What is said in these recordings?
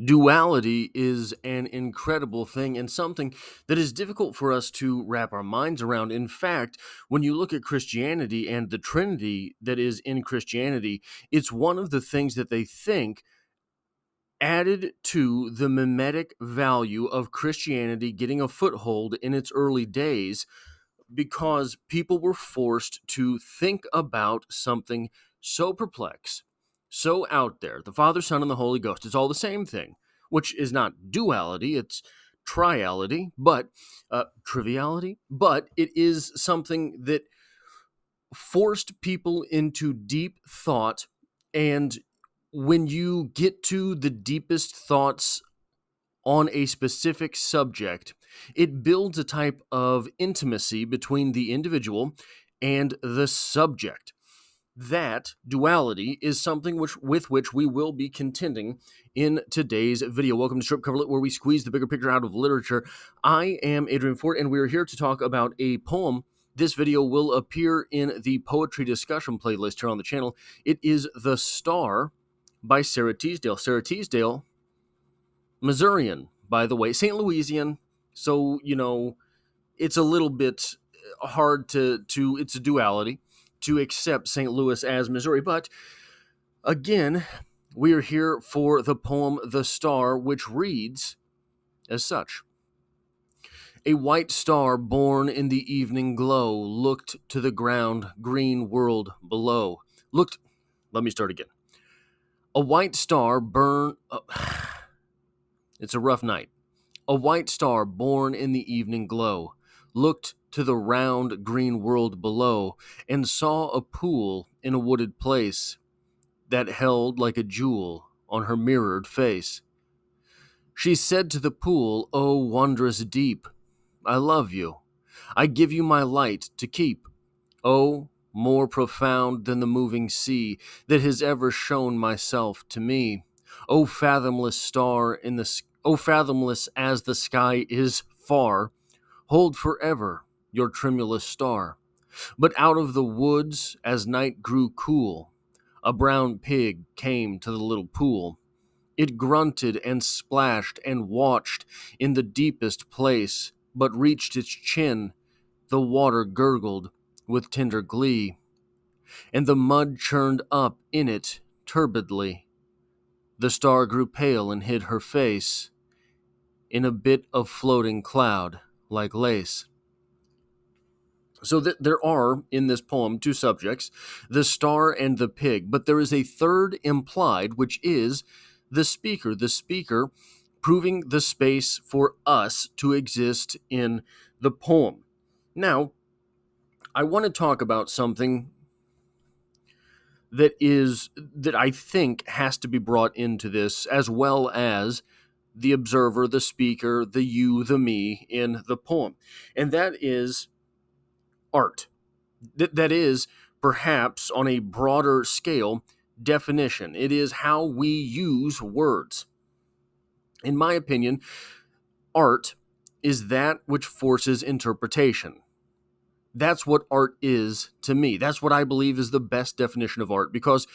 Duality is an incredible thing and something that is difficult for us to wrap our minds around. In fact, when you look at Christianity and the Trinity that is in Christianity, it's one of the things that they think added to the mimetic value of Christianity getting a foothold in its early days because people were forced to think about something so perplex, so out there. The Father, Son, and the Holy Ghost. It's all the same thing, which is not duality, it's triality, but triviality, but it is something that forced people into deep thought. And when you get to the deepest thoughts on a specific subject, it builds a type of intimacy between the individual and the subject. That duality is something with which we will be contending in today's video. Welcome to Strip Cover Lit, where we squeeze the bigger picture out of literature. I am Adrian Ford, and we're here to talk about a poem. This video will appear in the poetry discussion playlist here on the channel. It is The Star by Sara Teasdale. Sara Teasdale, Missourian, by the way, St. Louisian. So, it's a little bit hard to it's a duality to accept St. Louis as Missouri. But again, we are here for the poem The Star, which reads as such. A white star born in the evening glow looked to the ground green world below. Let me start again. A white star it's a rough night. A white star born in the evening glow looked to the round green world below and saw a pool in a wooded place that held like a jewel on her mirrored face. She said to the pool, "O wondrous deep, I love you. I give you my light to keep. Oh, more profound than the moving sea that has ever shown myself to me. Oh, fathomless star in the oh, fathomless as the sky is far, hold forever your tremulous star." But out of the woods, as night grew cool, a brown pig came to the little pool. It grunted and splashed and watched in the deepest place, but reached its chin. The water gurgled with tender glee, and the mud churned up in it turbidly. The star grew pale and hid her face in a bit of floating cloud like lace. So there are, in this poem, two subjects, the star and the pig, but there is a third implied, which is the speaker proving the space for us to exist in the poem. Now, I want to talk about something that I think has to be brought into this, as well as the observer, the speaker, the you, the me in the poem. And that is art. That is, perhaps on a broader scale, definition. It is how we use words. In my opinion, art is that which forces interpretation. That's what art is to me. That's what I believe is the best definition of art, because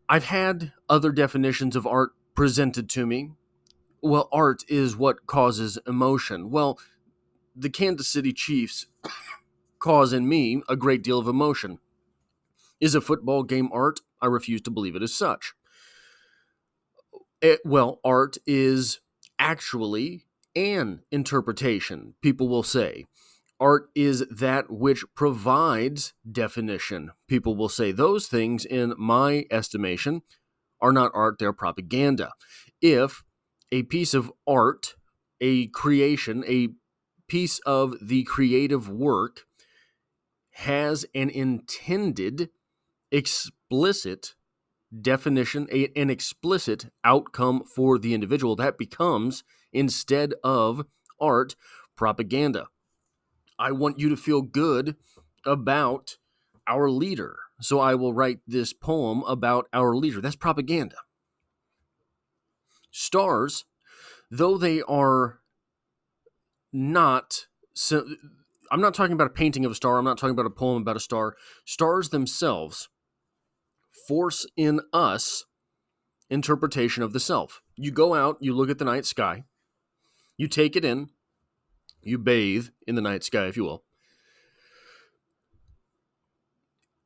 I've had other definitions of art presented to me. Well, art is what causes emotion. Well, the Kansas City Chiefs cause in me a great deal of emotion. Is a football game art? I refuse to believe it as such. Art is actually an interpretation, people will say. Art is that which provides definition. People will say those things, in my estimation, are not art, they're propaganda. If a piece of art, a creation, a piece of the creative work has an intended, explicit definition, an explicit outcome for the individual, that becomes, instead of art, propaganda. I want you to feel good about our leader, so I will write this poem about our leader. That's propaganda. Stars, though they are not, so, I'm not talking about a painting of a star, I'm not talking about a poem about a star. Stars themselves force in us interpretation of the self. You go out, you look at the night sky, you take it in, you bathe in the night sky, if you will,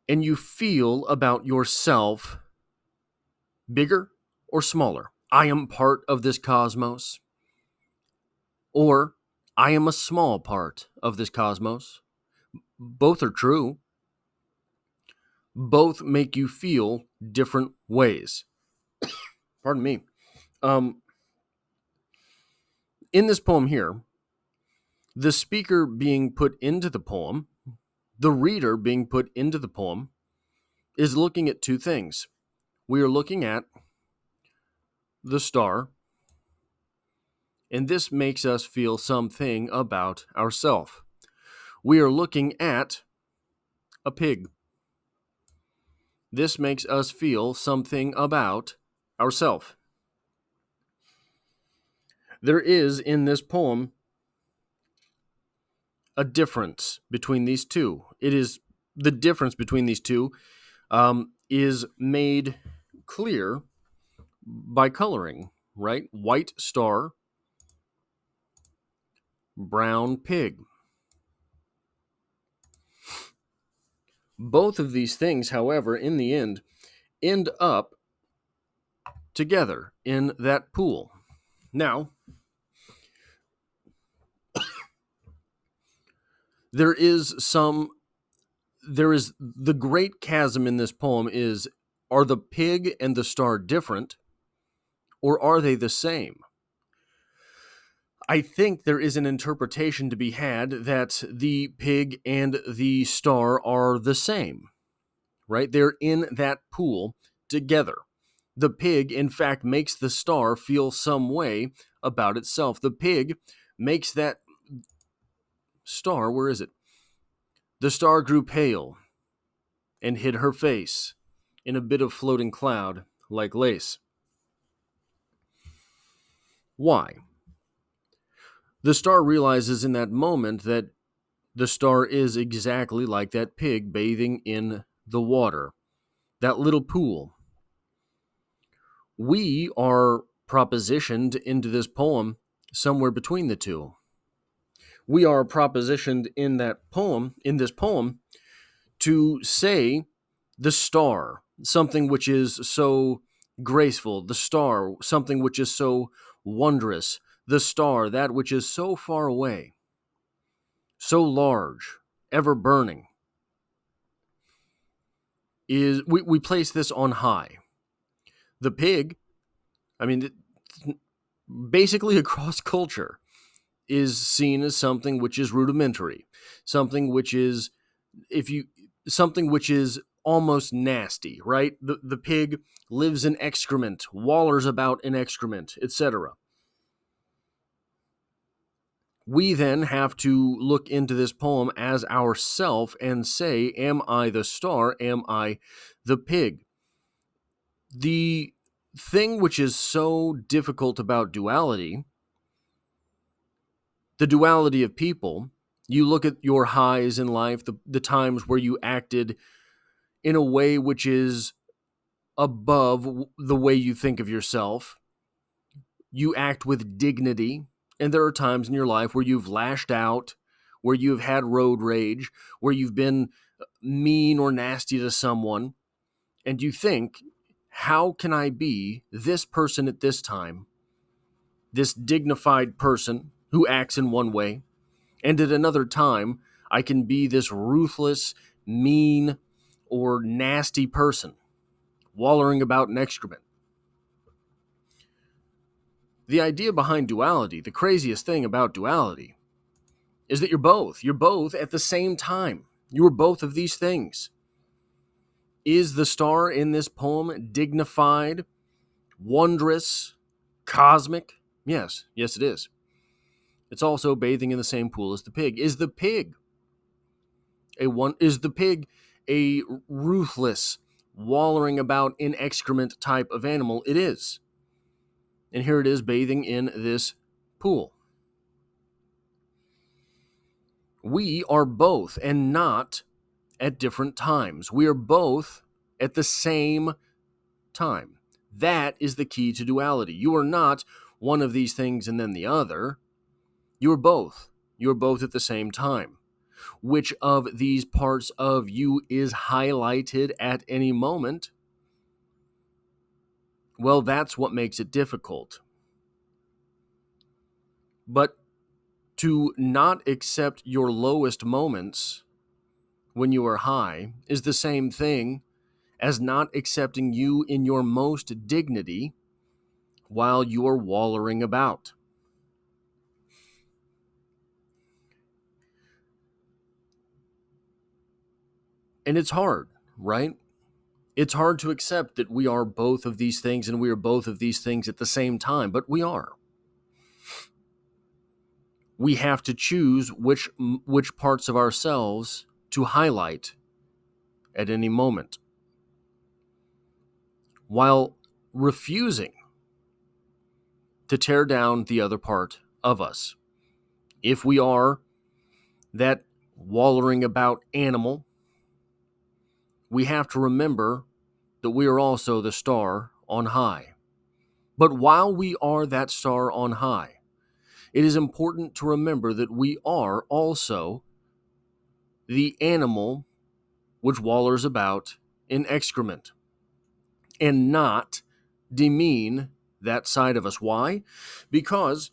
and you feel about yourself bigger or smaller. I am part of this cosmos, or I am a small part of this cosmos. Both are true. Both make you feel different ways. Pardon me. In this poem here, the speaker being put into the poem, the reader being put into the poem, is looking at two things. We are looking at the star, and this makes us feel something about ourselves. We are looking at a pig. This makes us feel something about ourselves. There is in this poem a difference between these two. It is the difference between these two is made clear by coloring, right? White star, brown pig. Both of these things, however, in the end up together in that pool. Now, there is the great chasm in this poem is, are the pig and the star different, or are they the same? I think there is an interpretation to be had that the pig and the star are the same, right? They're in that pool together. The pig, in fact, makes the star feel some way about itself. The pig makes that star, where is it? The star grew pale and hid her face in a bit of floating cloud like lace. Why? The star realizes in that moment that the star is exactly like that pig bathing in the water, that little pool. We are propositioned into this poem somewhere between the two. We are propositioned in this poem, to say the star, something which is so graceful, the star, something which is so wondrous, the star, that which is so far away, so large, ever burning, is we place this on high. The pig, I mean, basically across culture, is seen as something which is rudimentary, something which is, something which is almost nasty, right? The pig lives in excrement, wallers about in excrement, etc. We then have to look into this poem as ourself and say, am I the star? Am I the pig? The thing which is so difficult about duality, the duality of people, you look at your highs in life, the times where you acted in a way which is above the way you think of yourself. You act with dignity, and there are times in your life where you've lashed out, where you've had road rage, where you've been mean or nasty to someone, and you think, how can I be this person at this time, this dignified person who acts in one way, and at another time, I can be this ruthless, mean, or nasty person, wallowing about in excrement. The idea behind duality, the craziest thing about duality, is that you're both. You're both at the same time. You are both of these things. Is the star in this poem dignified, wondrous, cosmic? Yes, it is. It's also bathing in the same pool as the pig. Is the pig a ruthless, wallowing about in excrement type of animal? It is. And here it is bathing in this pool. We are both, and not at different times. We are both at the same time. That is the key to duality. You are not one of these things and then the other. You are both. You are both at the same time. Which of these parts of you is highlighted at any moment? Well, that's what makes it difficult. But to not accept your lowest moments when you are high is the same thing as not accepting you in your most dignity while you are wallowing about. And it's hard, right? It's hard to accept that we are both of these things and we are both of these things at the same time, but we are. We have to choose which parts of ourselves to highlight at any moment, while refusing to tear down the other part of us. If we are that wallowing about animal, we have to remember that we are also the star on high. But while we are that star on high, it is important to remember that we are also the animal which wallers about in excrement, and not demean that side of us. Why? Because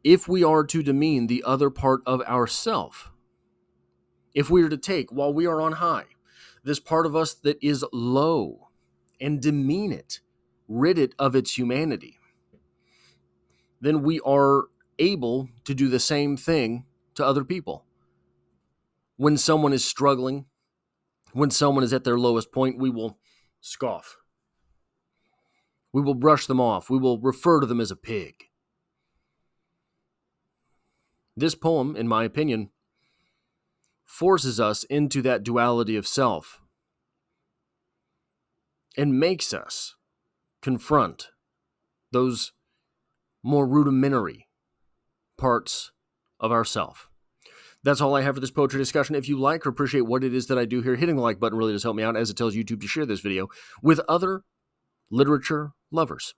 if we are to demean the other part of ourself, if we are to take, while we are on high, this part of us that is low and demean it, rid it of its humanity, then we are able to do the same thing to other people. When someone is struggling, when someone is at their lowest point, we will scoff. We will brush them off. We will refer to them as a pig. This poem, in my opinion, forces us into that duality of self and makes us confront those more rudimentary parts of ourself. That's all I have for this poetry discussion. If you like or appreciate what it is that I do here, hitting the like button really does help me out, as it tells YouTube to share this video with other literature lovers.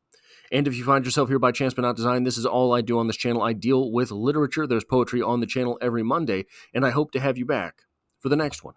And if you find yourself here by chance but not design, this is all I do on this channel. I deal with literature. There's poetry on the channel every Monday, and I hope to have you back for the next one.